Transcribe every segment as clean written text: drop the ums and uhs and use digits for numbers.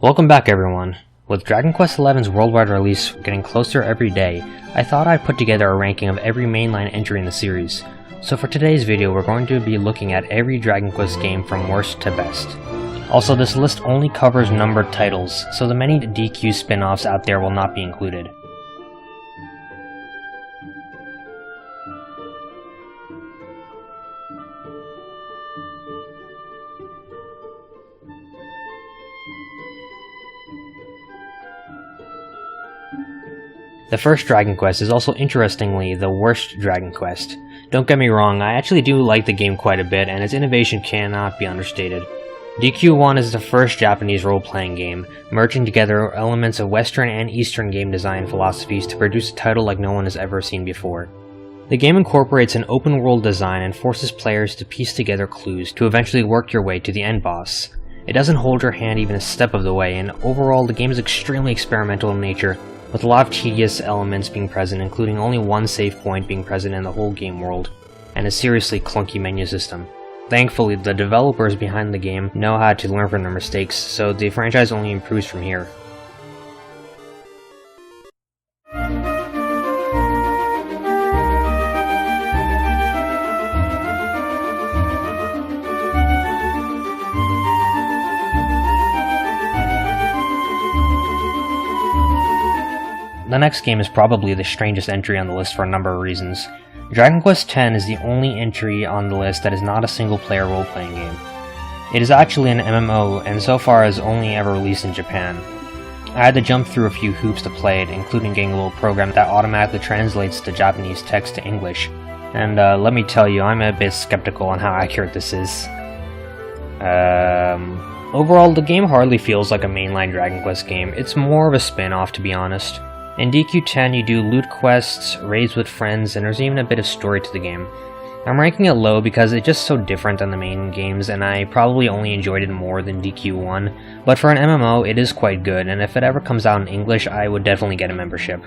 Welcome back everyone. With Dragon Quest XI's worldwide release getting closer every day, I thought I'd put together a ranking of every mainline entry in the series. So for today's video we're going to be looking at every Dragon Quest game from worst to best. Also, this list only covers numbered titles, so the many DQ spin-offs out there will not be included. The first Dragon Quest is also interestingly the worst Dragon Quest. Don't get me wrong, I actually do like the game quite a bit and its innovation cannot be understated. DQ1 is the first Japanese role-playing game, merging together elements of Western and Eastern game design philosophies to produce a title like no one has ever seen before. The game incorporates an open-world design and forces players to piece together clues to eventually work your way to the end boss. It doesn't hold your hand even a step of the way, and overall the game is extremely experimental in nature, with a lot of tedious elements being present, including only one save point being present in the whole game world, and a seriously clunky menu system. Thankfully, the developers behind the game know how to learn from their mistakes, so the franchise only improves from here. The next game is probably the strangest entry on the list for a number of reasons. Dragon Quest X is the only entry on the list that is not a single-player role-playing game. It is actually an MMO, and so far has only ever released in Japan. I had to jump through a few hoops to play it, including getting a little program that automatically translates the Japanese text to English. And let me tell you, I'm a bit skeptical on how accurate this is. Overall, the game hardly feels like a mainline Dragon Quest game. It's more of a spin-off, to be honest. In DQ10 you do loot quests, raids with friends, and there's even a bit of story to the game. I'm ranking it low because it's just so different than the main games, and I probably only enjoyed it more than DQ1, but for an MMO it is quite good, and if it ever comes out in English I would definitely get a membership.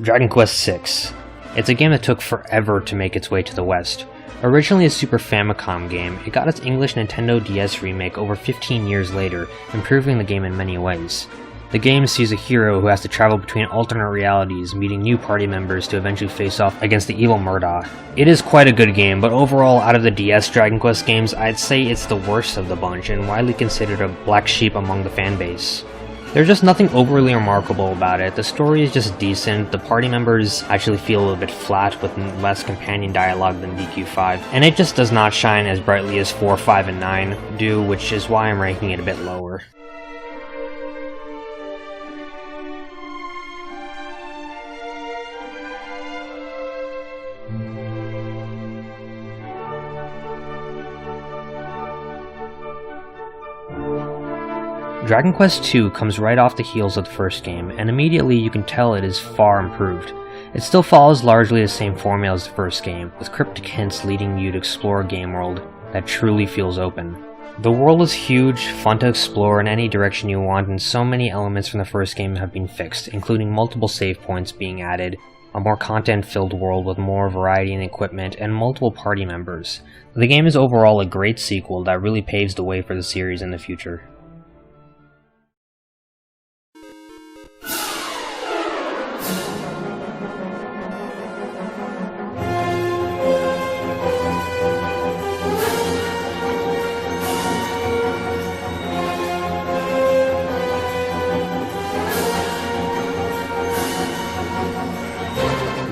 Dragon Quest VI. It's a game that took forever to make its way to the West. Originally a Super Famicom game, it got its English Nintendo DS remake over 15 years later, improving the game in many ways. The game sees a hero who has to travel between alternate realities, meeting new party members to eventually face off against the evil Murda. It is quite a good game, but overall out of the DS Dragon Quest games, I'd say it's the worst of the bunch and widely considered a black sheep among the fanbase. There's just nothing overly remarkable about it. The story is just decent, the party members actually feel a little bit flat with less companion dialogue than DQ5, and it just does not shine as brightly as 4, 5, and 9 do, which is why I'm ranking it a bit lower. Dragon Quest II comes right off the heels of the first game, and immediately you can tell it is far improved. It still follows largely the same formula as the first game, with cryptic hints leading you to explore a game world that truly feels open. The world is huge, fun to explore in any direction you want, and so many elements from the first game have been fixed, including multiple save points being added, a more content-filled world with more variety in equipment, and multiple party members. The game is overall a great sequel that really paves the way for the series in the future.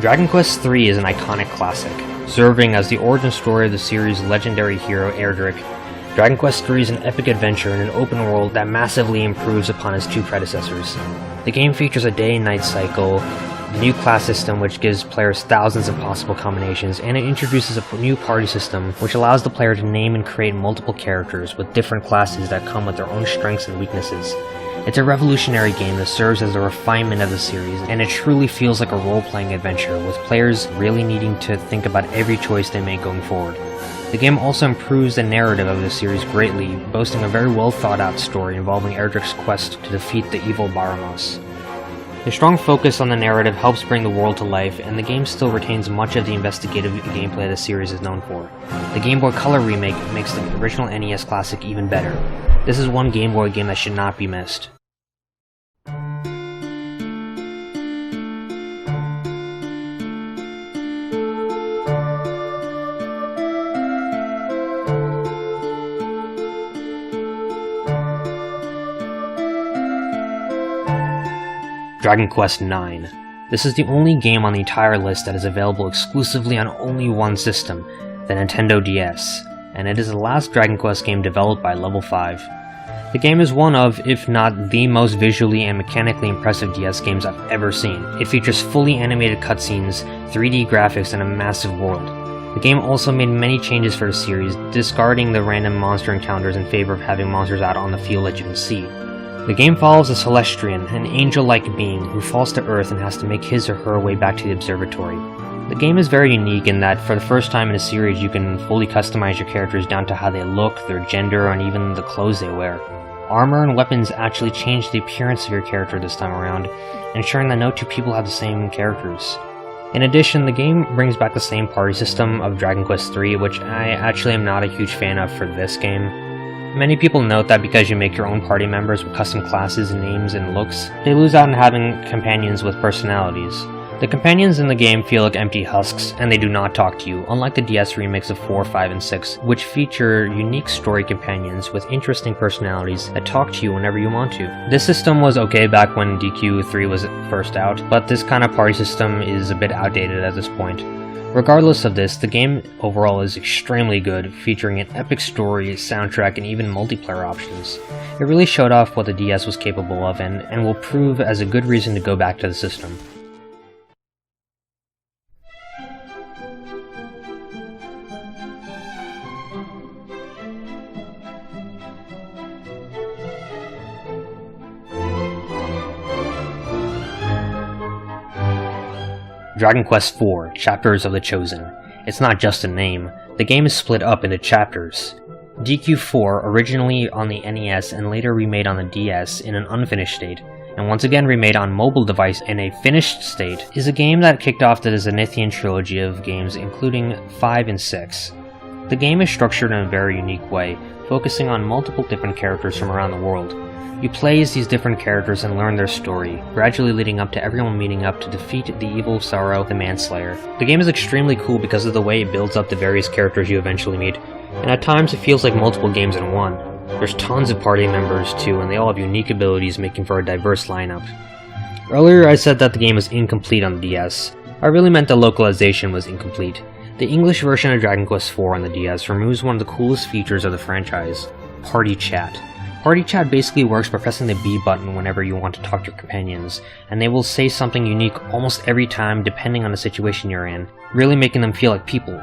Dragon Quest III is an iconic classic, serving as the origin story of the series' legendary hero Erdrick. Dragon Quest III is an epic adventure in an open world that massively improves upon its two predecessors. The game features a day and night cycle, a new class system which gives players thousands of possible combinations, and it introduces a new party system which allows the player to name and create multiple characters with different classes that come with their own strengths and weaknesses. It's a revolutionary game that serves as a refinement of the series, and it truly feels like a role-playing adventure, with players really needing to think about every choice they make going forward. The game also improves the narrative of the series greatly, boasting a very well thought out story involving Erdrick's quest to defeat the evil Baramos. The strong focus on the narrative helps bring the world to life, and the game still retains much of the investigative gameplay the series is known for. The Game Boy Color remake makes the original NES classic even better. This is one Game Boy game that should not be missed. Dragon Quest IX. This is the only game on the entire list that is available exclusively on only one system, the Nintendo DS, and it is the last Dragon Quest game developed by Level 5. The game is one of, if not the most visually and mechanically impressive DS games I've ever seen. It features fully animated cutscenes, 3D graphics, and a massive world. The game also made many changes for the series, discarding the random monster encounters in favor of having monsters out on the field that you can see. The game follows a Celestian, an angel-like being who falls to Earth and has to make his or her way back to the observatory. The game is very unique in that for the first time in a series you can fully customize your characters down to how they look, their gender, and even the clothes they wear. Armor and weapons actually change the appearance of your character this time around, ensuring that no two people have the same characters. In addition, the game brings back the same party system of Dragon Quest III, which I actually am not a huge fan of for this game. Many people note that because you make your own party members with custom classes, names, and looks, they lose out on having companions with personalities. The companions in the game feel like empty husks, and they do not talk to you, unlike the DS remakes of 4, 5, and 6, which feature unique story companions with interesting personalities that talk to you whenever you want to. This system was okay back when DQ3 was first out, but this kind of party system is a bit outdated at this point. Regardless of this, the game overall is extremely good, featuring an epic story, soundtrack, and even multiplayer options. It really showed off what the DS was capable of and will prove as a good reason to go back to the system. Dragon Quest IV: Chapters of the Chosen. It's not just a name, the game is split up into chapters. DQ4, originally on the NES and later remade on the DS in an unfinished state, and once again remade on mobile device in a finished state, is a game that kicked off the Zenithian trilogy of games including 5 and 6. The game is structured in a very unique way, focusing on multiple different characters from around the world. You play as these different characters and learn their story, gradually leading up to everyone meeting up to defeat the evil Sorrow the Manslayer. The game is extremely cool because of the way it builds up the various characters you eventually meet, and at times it feels like multiple games in one. There's tons of party members too, and they all have unique abilities, making for a diverse lineup. Earlier I said that the game was incomplete on the DS. I really meant the localization was incomplete. The English version of Dragon Quest IV on the DS removes one of the coolest features of the franchise: Party Chat. Party Chat basically works by pressing the B button whenever you want to talk to your companions, and they will say something unique almost every time depending on the situation you're in, really making them feel like people.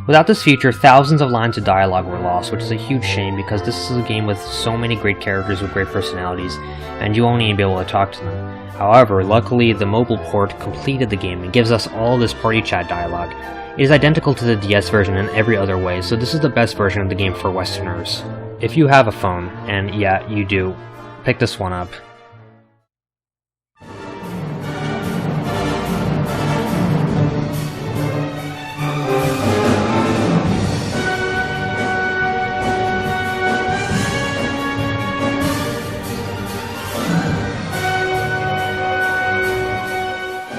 Without this feature, thousands of lines of dialogue were lost, which is a huge shame because this is a game with so many great characters with great personalities, and you won't even be able to talk to them. However, luckily the mobile port completed the game and gives us all this Party Chat dialogue. It is identical to the DS version in every other way, so this is the best version of the game for Westerners. If you have a phone, and yeah, you do, pick this one up.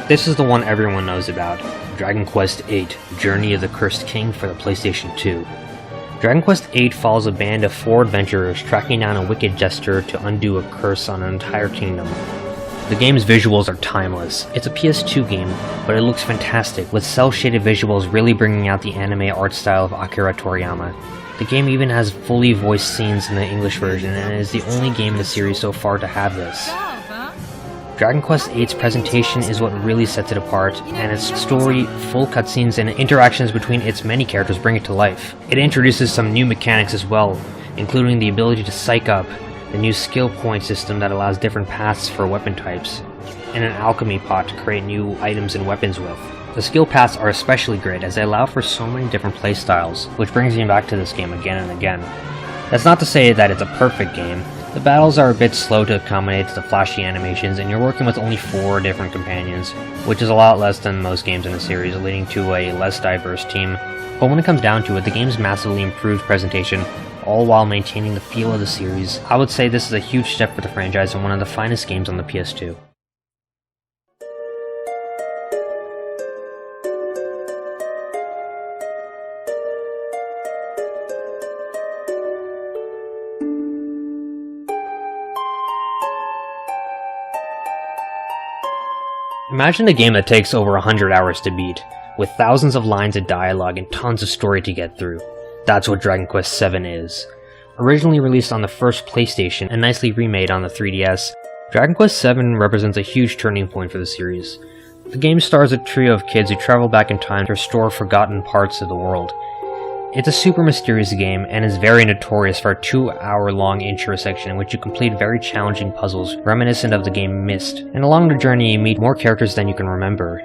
This is the one everyone knows about, Dragon Quest VIII: Journey of the Cursed King for the PlayStation 2. Dragon Quest VIII follows a band of 4 adventurers tracking down a wicked jester to undo a curse on an entire kingdom. The game's visuals are timeless. It's a PS2 game, but it looks fantastic, with cel-shaded visuals really bringing out the anime art style of Akira Toriyama. The game even has fully voiced scenes in the English version, and is the only game in the series so far to have this. Dragon Quest VIII's presentation is what really sets it apart, and its story, full cutscenes, and interactions between its many characters bring it to life. It introduces some new mechanics as well, including the ability to psych up, the new skill point system that allows different paths for weapon types, and an alchemy pot to create new items and weapons with. The skill paths are especially great as they allow for so many different playstyles, which brings me back to this game again and again. That's not to say that it's a perfect game. The battles are a bit slow to accommodate the flashy animations, and you're working with only 4 different companions, which is a lot less than most games in the series, leading to a less diverse team. But when it comes down to it, the game's massively improved presentation, all while maintaining the feel of the series. I would say this is a huge step for the franchise and one of the finest games on the PS2. Imagine a game that takes over 100 hours to beat, with thousands of lines of dialogue and tons of story to get through. That's what Dragon Quest VII is. Originally released on the first PlayStation and nicely remade on the 3DS, Dragon Quest VII represents a huge turning point for the series. The game stars a trio of kids who travel back in time to restore forgotten parts of the world. It's a super mysterious game and is very notorious for a 2-hour-long intro section in which you complete very challenging puzzles reminiscent of the game Myst, and along the journey you meet more characters than you can remember.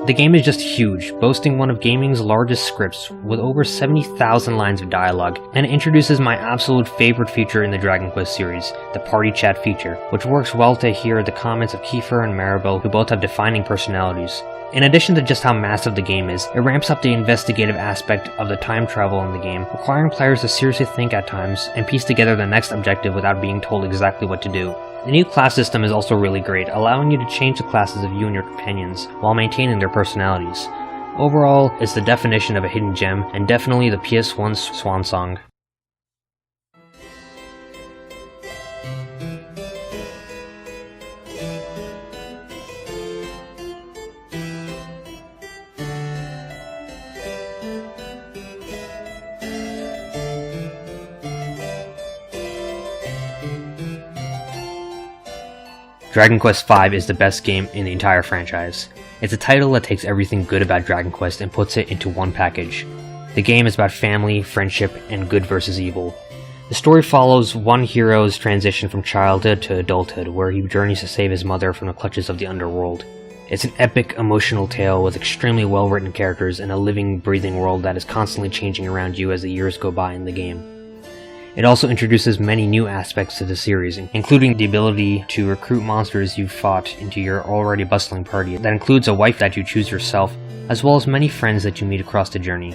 The game is just huge, boasting one of gaming's largest scripts with over 70,000 lines of dialogue, and it introduces my absolute favorite feature in the Dragon Quest series, the party chat feature, which works well to hear the comments of Kiefer and Maribel, who both have defining personalities. In addition to just how massive the game is, it ramps up the investigative aspect of the time travel in the game, requiring players to seriously think at times and piece together the next objective without being told exactly what to do. The new class system is also really great, allowing you to change the classes of you and your companions, while maintaining their personalities. Overall, it's the definition of a hidden gem, and definitely the PS1's swan song. Dragon Quest V is the best game in the entire franchise. It's a title that takes everything good about Dragon Quest and puts it into one package. The game is about family, friendship, and good versus evil. The story follows one hero's transition from childhood to adulthood, where he journeys to save his mother from the clutches of the underworld. It's an epic, emotional tale with extremely well-written characters and a living, breathing world that is constantly changing around you as the years go by in the game. It also introduces many new aspects to the series, including the ability to recruit monsters you've fought into your already bustling party. That includes a wife that you choose yourself, as well as many friends that you meet across the journey.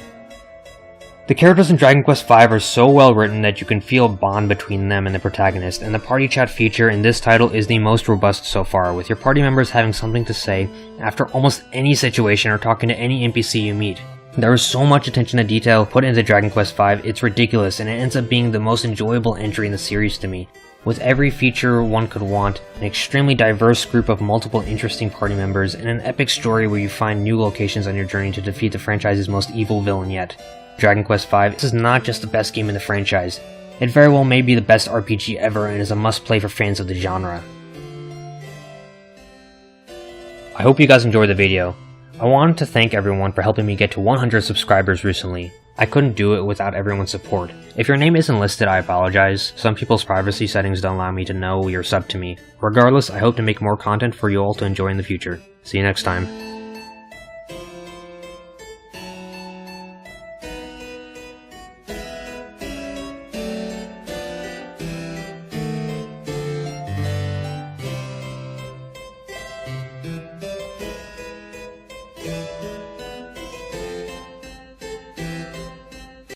The characters in Dragon Quest V are so well written that you can feel a bond between them and the protagonist, and the party chat feature in this title is the most robust so far, with your party members having something to say after almost any situation or talking to any NPC you meet. There is so much attention to detail put into Dragon Quest V, it's ridiculous, and it ends up being the most enjoyable entry in the series to me. With every feature one could want, an extremely diverse group of multiple interesting party members, and an epic story where you find new locations on your journey to defeat the franchise's most evil villain yet. Dragon Quest V is not just the best game in the franchise, it very well may be the best RPG ever and is a must-play for fans of the genre. I hope you guys enjoyed the video. I wanted to thank everyone for helping me get to 100 subscribers recently. I couldn't do it without everyone's support. If your name isn't listed, I apologize. Some people's privacy settings don't allow me to know you're subbed to me. Regardless, I hope to make more content for you all to enjoy in the future. See you next time.